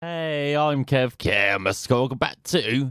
Hey, I'm Kev Camus. Welcome back to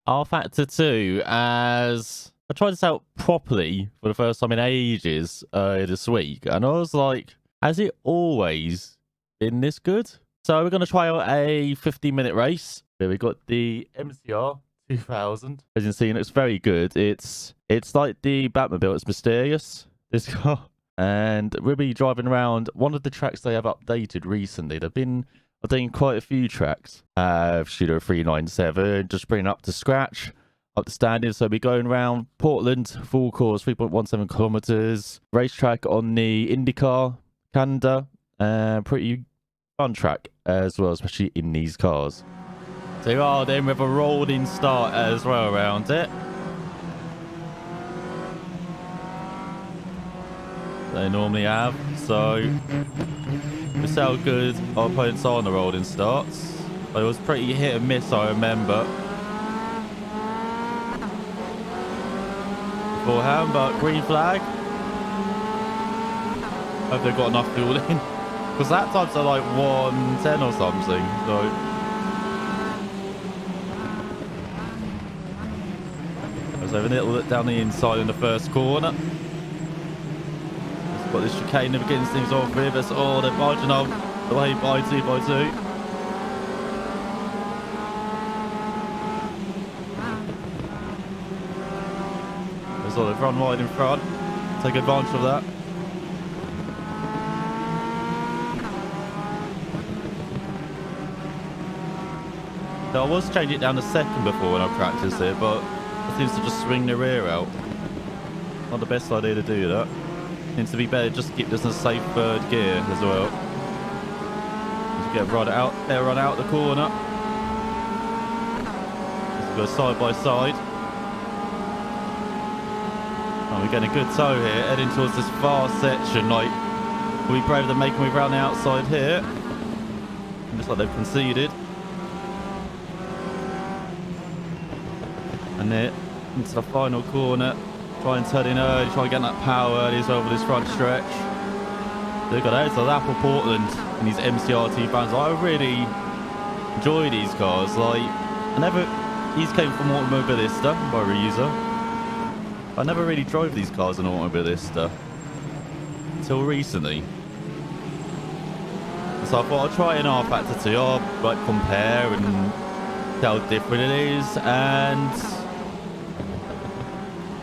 rFactor 2 as I tried this out properly for the first time in ages this week, and I was like, has it always been this good? So we're going to try out a 15-minute race. Here we got the MCR 2000. As you can see, and it's very good. It's like the Batmobile. It's mysterious, this car. And we'll be driving around one of the tracks they have updated recently. They've been updating quite a few tracks. Shooter 397, just bringing up to scratch, up to standard. So we're going around Portland, full course, 3.17 kilometers. Racetrack on the IndyCar, Canada. Pretty fun track as well, especially in these cars. So you are then with a rolling start as well around it. They normally have, so we'll see how good our opponents are on the rolling starts. It was pretty hit and miss, I remember, beforehand, but green flag. Hope they've got enough fuel in, because that time's at like 110 or something, so let's have a little look down the inside in the first corner. Got this chicane that begins things off with us. Oh, they're marching up the way by 2 by 2. So they've run wide in front. Take advantage of that. So I was changing it down to second before when I practiced it, but it seems to just swing the rear out. Not the best idea to do that. Seems to be better just to keep this in a safe third gear as well. Just get right out there, run out the corner. Just go side by side. And we're getting a good tow here, heading towards this far section. Like, we'll be brave than making a move around the outside here. Looks like they've conceded. And then into the final corner. Try and turn in early, try and get that power early as well for this front stretch. Look at that, so that for Portland and these MCR fans. I really enjoy these cars. Like, these came from Automobilista by reuser. I never really drove these cars in Automobilista until recently. So I thought I'd try an rFactor 2, like compare and see how different it is, and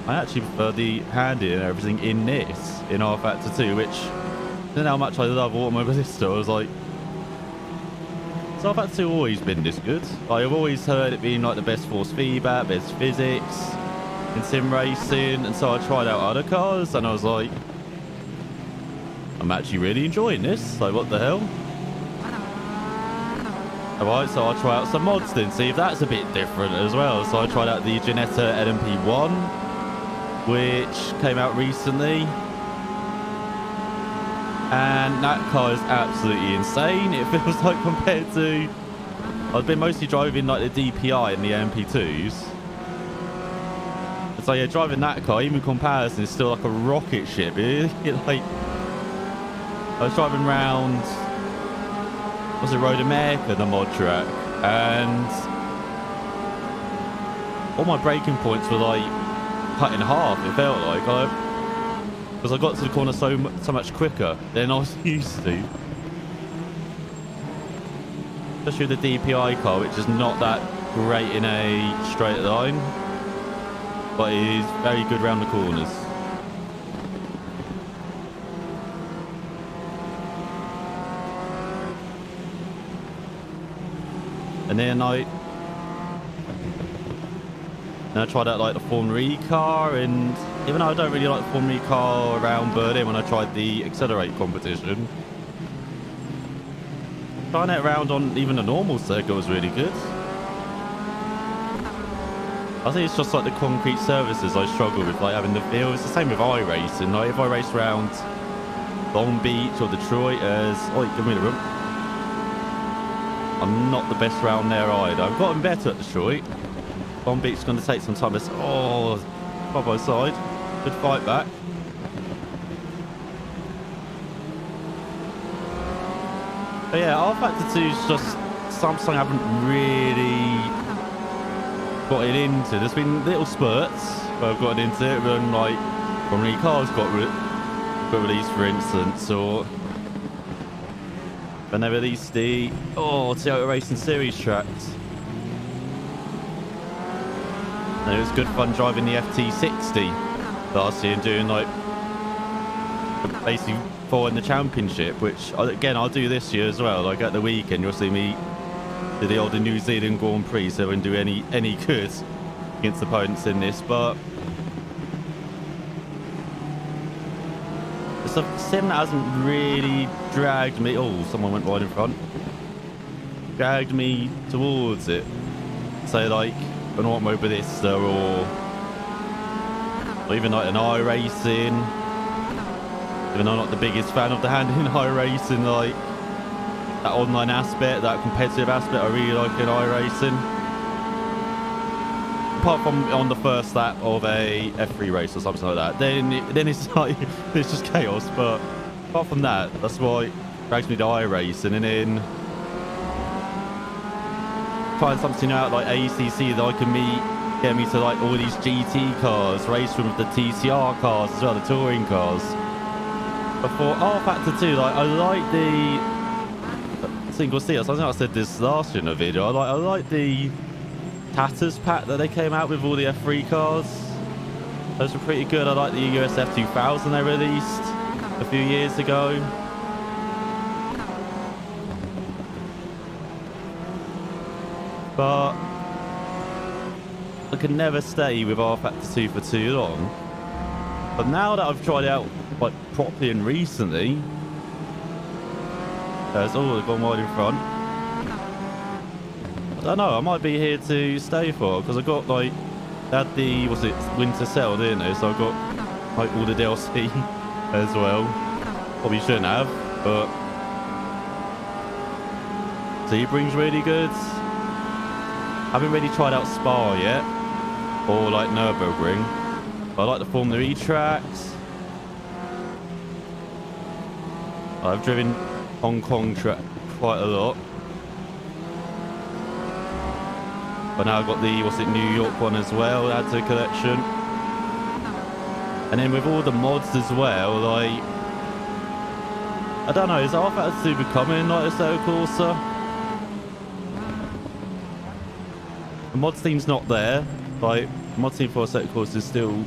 I actually prefer the handling and everything in this, in rFactor 2, which, I don't know how much I love Automobilista. I was like, has rFactor 2 always been this good? Like, I've always heard it being like the best force feedback, best physics, in sim racing, and so I tried out other cars, and I was like, I'm actually really enjoying this. Like, what the hell? Alright, so I'll try out some mods then, see if that's a bit different as well. So I tried out the Ginetta LMP1, which came out recently, and that car is absolutely insane. It feels like, compared to, I've been mostly driving like the DPI and the MP2s, so yeah, driving that car, even in comparison, is still like a rocket ship. Like, I was driving around, was it Road America, the mod track, and all my braking points were like cut in half. It felt like, because I got to the corner so much quicker than I was used to. Especially with the DPI car, which is not that great in a straight line, but it is very good round the corners. And then I tried out like the Formula E car, and even though I don't really like the Formula E car around Berlin, when I tried the Accelerate competition, trying it around on even a normal circuit was really good. I think it's just like the concrete surfaces I struggle with, like having the feel. It's the same with iRacing. Like, if I race around Long Beach or Detroit, give me the room. I'm not the best round there either. I've gotten better at Detroit. Long Beach is going to take some time. Side by side. Good fight back. But yeah, rFactor 2 is just something I haven't really got it into. There's been little spurts where I've gotten into it when like when many cars got released, for instance, or when they released the Toyota Racing Series tracks. And it was good fun driving the FT60 last year and doing like basically following the championship, which again I'll do this year as well. Like at the weekend you'll see me do the older New Zealand Grand Prix, so I won't do any good against opponents in this, but it's a sim that hasn't really dragged me. Oh, someone went wide in front. Dragged me towards it. So like an Automobilista or even like an iRacing. Even though I'm not the biggest fan of the hand in iRacing, like that online aspect, that competitive aspect, I really like in iRacing. Apart from on the first lap of a F3 race or something like that, then it's like it's just chaos. But apart from that, that's why it drags me to iRacing, and then trying something out like ACC that I can get me to like all these GT cars, race with the TCR cars as well, the touring cars. But for rFactor 2, like I like the single seat. I think I said this last year in a video. I like the Tatters pack that they came out with all the F3 cars. Those were pretty good. I like the USF 2000 they released a few years ago. But I could never stay with rFactor 2 for too long. But now that I've tried it out like properly and recently, they've gone wide in front. I don't know, I might be here to stay for, because I got like, they had the, winter sale, didn't they? So I got like all the DLC as well. Probably shouldn't have, but Sebring's really good. I haven't really tried out Spa yet, or like Nürburgring. But I like the Formula E tracks. I've driven Hong Kong track quite a lot. But now I've got the, New York one as well, add to the collection. And then with all the mods as well, like, I don't know, is rFactor 2 becoming like a Assetto Corsa? The mod team's not there. Like, the mod team for Assetto Corsa is still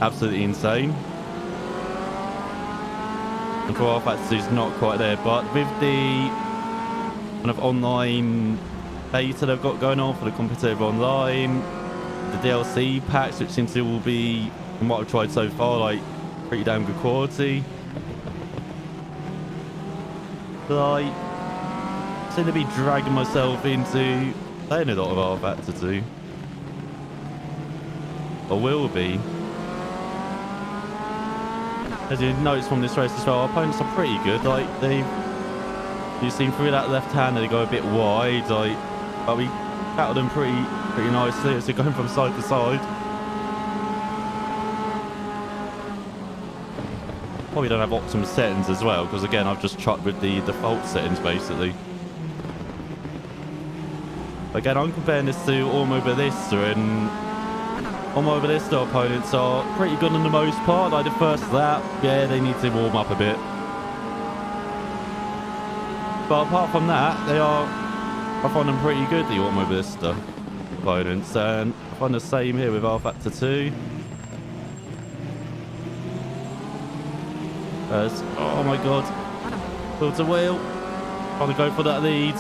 absolutely insane. And for rFactor 2 is not quite there, but with the kind of online beta they've got going on for the competitive online, the DLC packs, which seems to all be, from what I've tried so far, like pretty damn good quality. But I seem to be dragging myself into playing a lot of rFactor 2. Or will be. As you notice from this race as well, our opponents are pretty good. Like you've seen through that left hand, they go a bit wide. Like, but we battled them pretty nicely as they're going from side to side. Probably don't have optimum settings as well, because again I've just chucked with the default settings basically. Again, I'm comparing this to Automobilista, and Automobilista opponents are pretty good on the most part. Like the first lap, yeah, they need to warm up a bit. But apart from that, I find them pretty good, the Automobilista opponents. And I find the same here with rFactor 2. Oh my god. Wheel to wheel. Trying to go for that lead.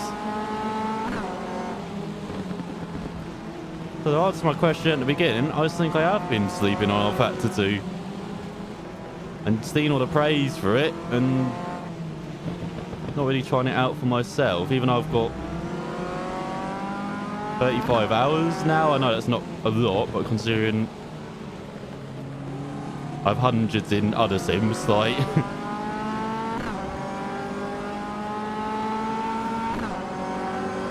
So to answer my question at the beginning, I just think I have been sleeping on rFactor 2. And seeing all the praise for it, and not really trying it out for myself, even though I've got 35 hours now. I know that's not a lot, but considering I've hundreds in other sims, like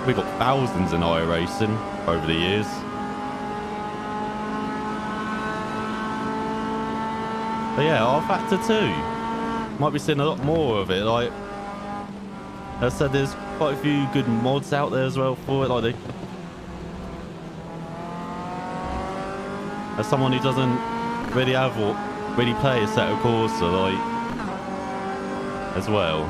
we've got thousands in iRacing over the years. But yeah, rFactor 2 might be seeing a lot more of it. Like I said there's quite a few good mods out there as well for it. Like as someone who doesn't really have or really play a set of Corsa, like as well.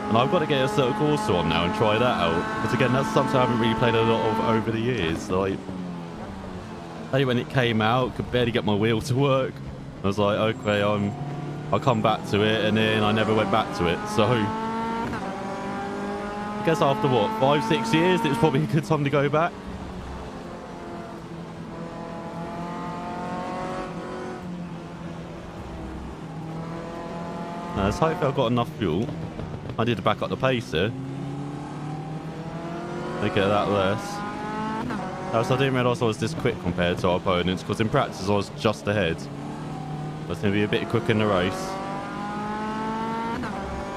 And I've got to get a set of Corsa on now and try that out. Because again, that's something I haven't really played a lot of over the years. Like, hey, when it came out, could barely get my wheel to work. I was like, okay, I'll come back to it, and then I never went back to it. So I guess after what, 5-6 years, it's probably a good time to go back. Let's hope I've got enough fuel. I need to back up the pace here. Make it that less. So I didn't realise I was this quick compared to our opponents, because in practice I was just ahead. But it's going to be a bit quick in the race.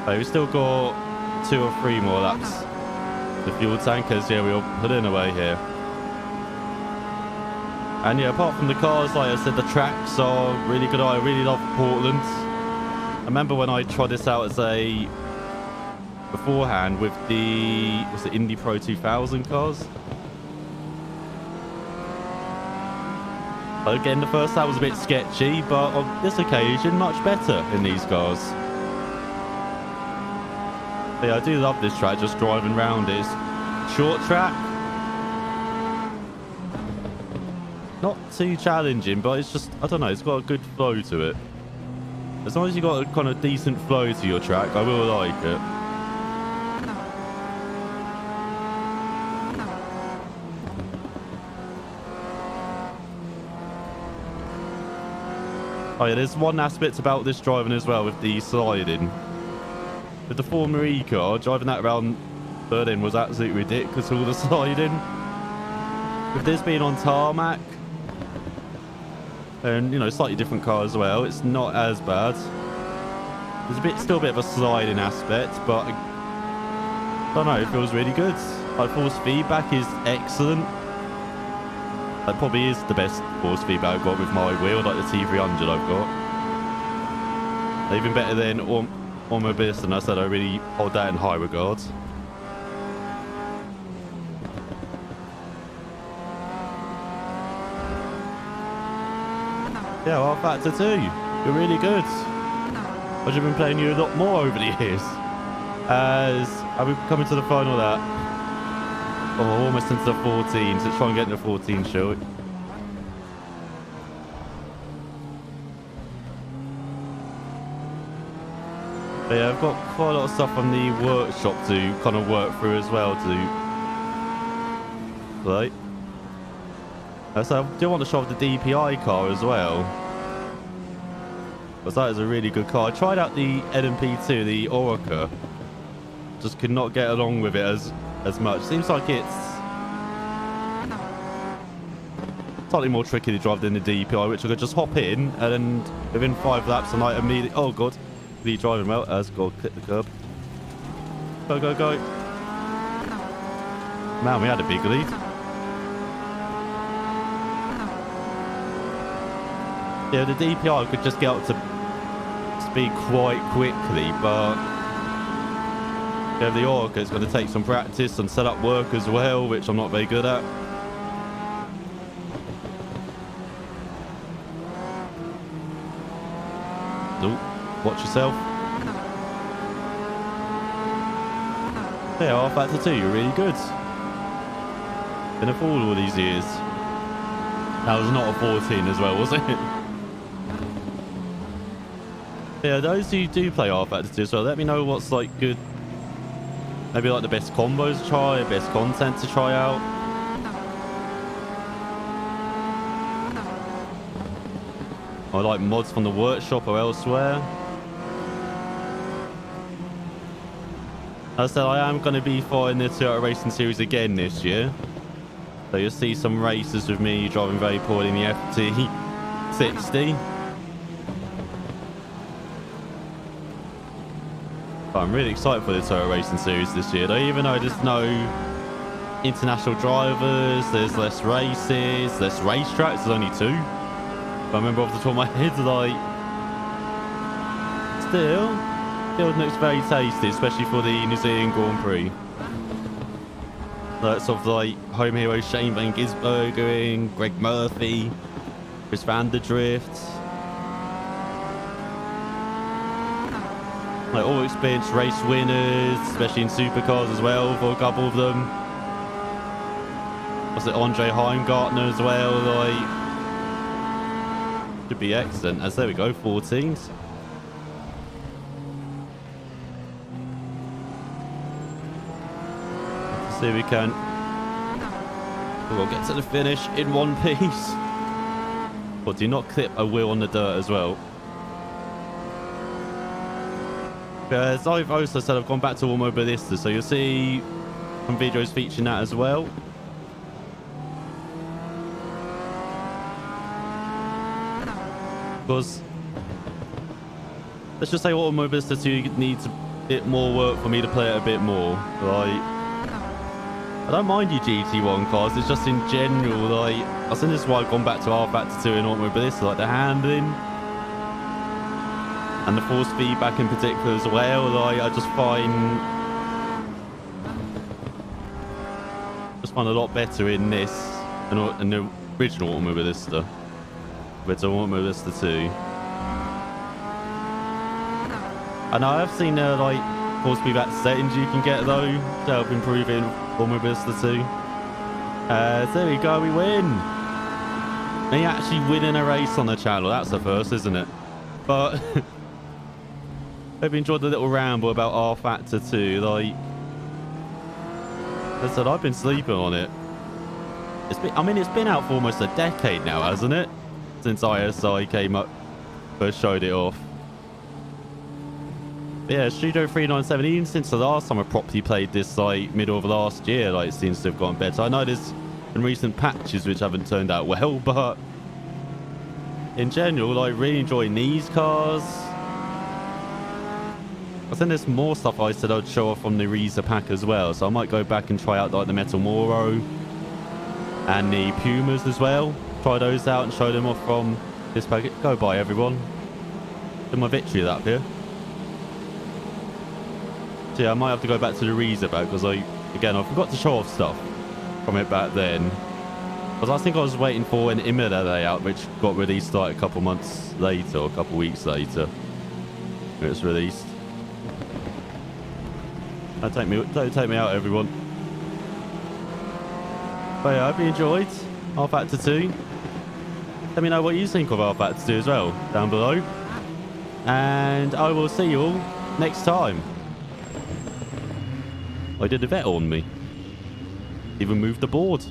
But we've still got 2 or 3 more laps. The fuel tankers, yeah, we'll put in away here. And yeah, apart from the cars, like I said, the tracks are really good. I really love Portland. I remember when I tried this out as a beforehand with the Indy Pro 2000 cars. Again, the first lap was a bit sketchy, but on this occasion, much better in these cars. But yeah, I do love this track, just driving around it. It's short track. Not too challenging, but it's just, I don't know, it's got a good flow to it. As long as you've got a kind of decent flow to your track, I will like it. Oh yeah, there's one aspect about this driving as well with the sliding. With the Formula E car, driving that around Berlin was absolutely ridiculous, all the sliding. With this being on tarmac, and you know, slightly different car as well, it's not as bad. There's still a bit of a sliding aspect, but I don't know, it feels really good. Like, force feedback is excellent. That probably is the best force feedback I've got with my wheel, like the T300 I've got. Even better than Automobilist, and I said I really hold that in high regard. Yeah, rFactor 2, you're really good. I've been playing you a lot more over the years. As I've been coming to the final lap. Oh, almost into the 14, so try and get into the 14 short. But yeah, I've got quite a lot of stuff on the workshop to kind of work through as well to play. So I do want to show off the DPI car as well. Because that is a really good car. I tried out the LMP2, the Oraca. Just could not get along with it as much. Seems like it's slightly more tricky to drive than the DPI, which I could just hop in and then within 5 laps and I immediately, oh god, really driving well. As God, clip the curb. Go, go, go. Man, we had a big lead. Yeah, the DPI could just get up to speed quite quickly, but yeah, the Oraca is going to take some practice and set up work as well, which I'm not very good at. Oh, watch yourself. Yeah, rFactor 2, you're really good. Been a fool all these years. That was not a 14 as well, was it? Yeah, those who do play rFactor 2 as well, let me know what's like good. Maybe like the best combos to try, best content to try out. Or like mods from the workshop or elsewhere. As I said, I am going to be following the Toyota Racing Series again this year. So you'll see some races with me driving very poorly in the FT60. But I'm really excited for the Toyota Racing Series this year, though, even though there's no international drivers, there's less races, less racetracks, there's only 2. But I remember off the top of my head, like, still, build looks very tasty, especially for the New Zealand Grand Prix. Lots of like home heroes, Shane Van Gisbergen, Greg Murphy, Chris Van der Drift. Like all experienced race winners, especially in supercars as well for a couple of them. Was it Andre Heimgartner as well? Like, should be excellent. As there we go, 4 teams. See if we can. We'll get to the finish in one piece. But do not clip a wheel on the dirt as well. As I've also said, I've gone back to Automobilista, so you'll see some videos featuring that as well. Because let's just say Automobilista 2 needs a bit more work for me to play it a bit more. Like, I don't mind you GT1 cars, it's just in general, like, I think this is why I've gone back to rFactor 2 in Automobilista, like the handling and the force feedback in particular as well. Like, I just find a lot better in this and the original Automobilista compared to Automobilista 2. And I have seen like force feedback settings you can get though to help improve in Automobilista 2. There we go, we win. Me actually winning a race on the channel, that's the first, isn't it? But hope you enjoyed the little ramble about rFactor 2. Like I said, I've been sleeping on it. It's been out for almost a decade now, hasn't it? Since ISI came up, first showed it off. But yeah, Studio 397, even since the last time I properly played this, like middle of last year, like it seems to have gotten better. I know there's been recent patches which haven't turned out well, but in general, like really enjoying these cars. I think there's more stuff I said I'd show off from the Reza pack as well, so I might go back and try out like the Metal Moro and the Pumas as well. Try those out and show them off from this packet. Go by everyone. Do my victory lap here. So yeah, I might have to go back to the Reza pack because I forgot to show off stuff from it back then. Because I think I was waiting for an Imola layout which got released like a couple months later or a couple weeks later. When it's released. Don't take me out, everyone. But yeah, I hope you enjoyed rFactor 2. Let me know what you think of rFactor 2 as well, down below. And I will see you all next time. I did a vet on me. Even moved the board.